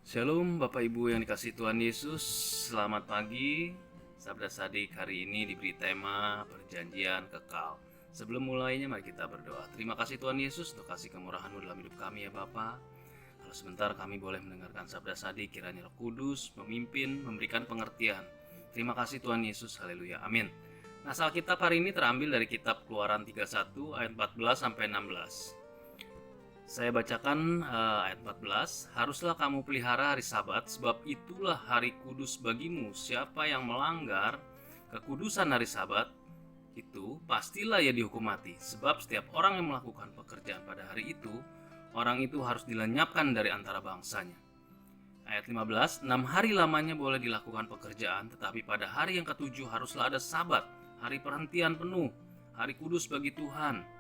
Shalom Bapak Ibu yang dikasihi Tuhan Yesus. Selamat pagi. Sabda Sadik hari ini diberi tema perjanjian kekal. Sebelum mulainya mari kita berdoa. Terima kasih Tuhan Yesus untuk kasih kemurahan-Mu dalam hidup kami ya Bapa. Kalau sebentar kami boleh mendengarkan Sabda Sadik, kiranya Roh Kudus memimpin, memberikan pengertian. Terima kasih Tuhan Yesus. Haleluya. Amin. Nah, Alkitab hari ini terambil dari kitab Keluaran 31 ayat 14 sampai 16. Saya bacakan ayat 14. Haruslah kamu pelihara hari Sabat, sebab itulah hari kudus bagimu. Siapa yang melanggar kekudusan hari Sabat, itu pastilah ia dihukum mati. Sebab setiap orang yang melakukan pekerjaan pada hari itu, orang itu harus dilenyapkan dari antara bangsanya. Ayat 15. 6 hari lamanya boleh dilakukan pekerjaan, tetapi pada hari yang ketujuh haruslah ada Sabat, hari perhentian penuh, hari kudus bagi Tuhan.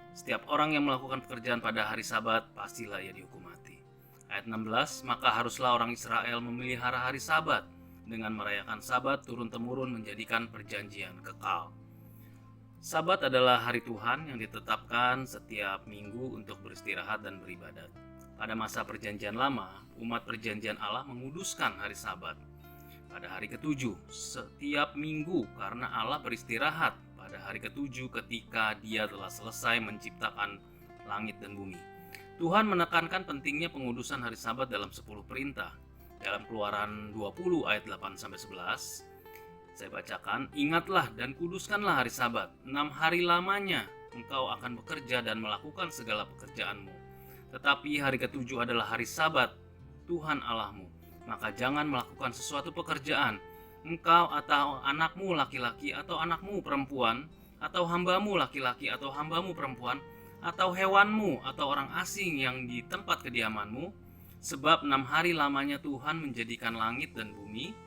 Setiap orang yang melakukan pekerjaan pada hari Sabat, pastilah ia dihukum mati. Ayat 16, maka haruslah orang Israel memelihara hari Sabat, dengan merayakan Sabat turun-temurun menjadikan perjanjian kekal. Sabat adalah hari Tuhan yang ditetapkan setiap minggu untuk beristirahat dan beribadat. Pada masa perjanjian lama, umat perjanjian Allah menguduskan hari Sabat pada hari ketujuh setiap minggu karena Allah beristirahat pada hari ketujuh ketika Dia telah selesai menciptakan langit dan bumi. Tuhan menekankan pentingnya pengudusan hari Sabat dalam 10 perintah. Dalam Keluaran 20 ayat 8-11, saya bacakan, ingatlah dan kuduskanlah hari Sabat. 6 hari lamanya engkau akan bekerja dan melakukan segala pekerjaanmu. Tetapi hari ketujuh adalah hari Sabat Tuhan Allahmu. Maka jangan melakukan sesuatu pekerjaan, engkau atau anakmu laki-laki atau anakmu perempuan, atau hambamu laki-laki atau hambamu perempuan, atau hewanmu atau orang asing yang di tempat kediamanmu. Sebab 6 hari lamanya Tuhan menjadikan langit dan bumi,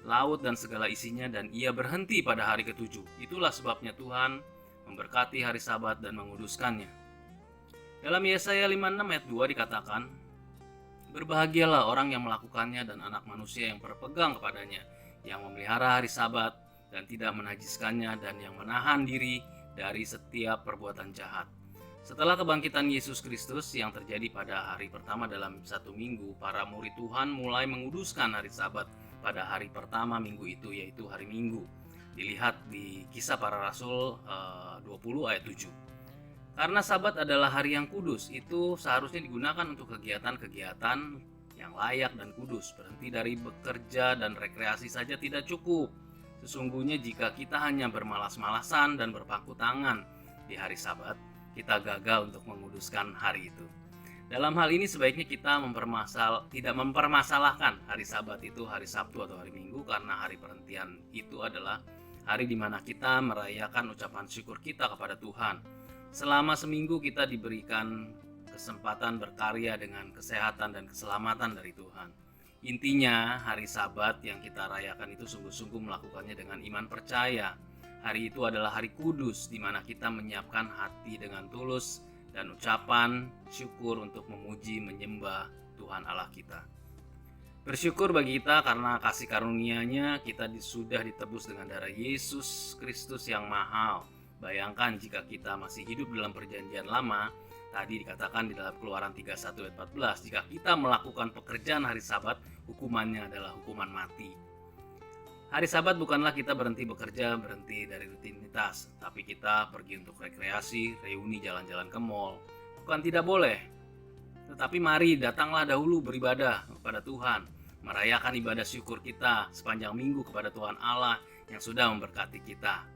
laut dan segala isinya, dan Ia berhenti pada hari ketujuh. Itulah sebabnya Tuhan memberkati hari Sabat dan menguduskannya. Dalam Yesaya 56 ayat 2 dikatakan, berbahagialah orang yang melakukannya dan anak manusia yang berpegang kepadanya, yang memelihara hari Sabat dan tidak menajiskannya, dan yang menahan diri dari setiap perbuatan jahat. Setelah kebangkitan Yesus Kristus yang terjadi pada hari pertama dalam satu minggu, para murid Tuhan mulai menguduskan hari Sabat pada hari pertama minggu itu, yaitu hari Minggu. Dilihat di Kisah Para Rasul 20 ayat 7. Karena Sabat adalah hari yang kudus, itu seharusnya digunakan untuk kegiatan-kegiatan yang layak dan kudus. Berhenti dari bekerja dan rekreasi saja tidak cukup. Sesungguhnya jika kita hanya bermalas-malasan dan berpangku tangan di hari Sabat, kita gagal untuk menguduskan hari itu. Dalam hal ini sebaiknya kita tidak mempermasalahkan hari Sabat itu hari Sabtu atau hari Minggu, karena hari perhentian itu adalah hari di mana kita merayakan ucapan syukur kita kepada Tuhan. Selama seminggu kita diberikan kesempatan berkarya dengan kesehatan dan keselamatan dari Tuhan. Intinya hari Sabat yang kita rayakan itu sungguh-sungguh melakukannya dengan iman percaya. Hari itu adalah hari kudus di mana kita menyiapkan hati dengan tulus dan ucapan syukur untuk memuji menyembah Tuhan Allah kita. Bersyukur bagi kita karena kasih karunia-Nya kita sudah ditebus dengan darah Yesus Kristus yang mahal. Bayangkan jika kita masih hidup dalam perjanjian lama, tadi dikatakan di dalam Keluaran 31 ayat 14, jika kita melakukan pekerjaan hari Sabat, hukumannya adalah hukuman mati. Hari Sabat bukanlah kita berhenti bekerja, berhenti dari rutinitas, tapi kita pergi untuk rekreasi, reuni, jalan-jalan ke mall. Bukan tidak boleh, tetapi mari datanglah dahulu beribadah kepada Tuhan, merayakan ibadah syukur kita sepanjang minggu kepada Tuhan Allah yang sudah memberkati kita.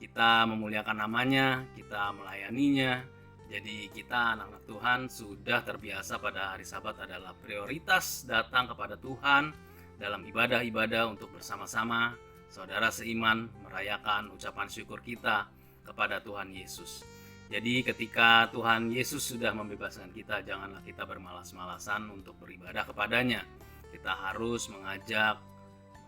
Kita memuliakan namanya, kita melayaninya. Jadi kita anak-anak Tuhan sudah terbiasa pada hari Sabat adalah prioritas datang kepada Tuhan dalam ibadah-ibadah untuk bersama-sama saudara seiman merayakan ucapan syukur kita kepada Tuhan Yesus. Jadi ketika Tuhan Yesus sudah membebaskan kita, janganlah kita bermalas-malasan untuk beribadah kepadanya. Kita harus mengajak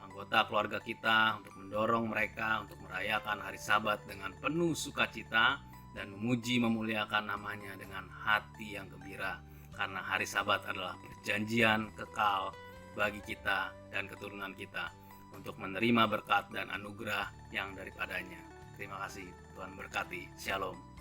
anggota keluarga kita untuk mendorong mereka untuk merayakan hari Sabat dengan penuh sukacita dan memuji memuliakan namanya dengan hati yang gembira, karena hari Sabat adalah perjanjian kekal bagi kita dan keturunan kita untuk menerima berkat dan anugerah yang daripadanya. Terima kasih, Tuhan berkati. Shalom.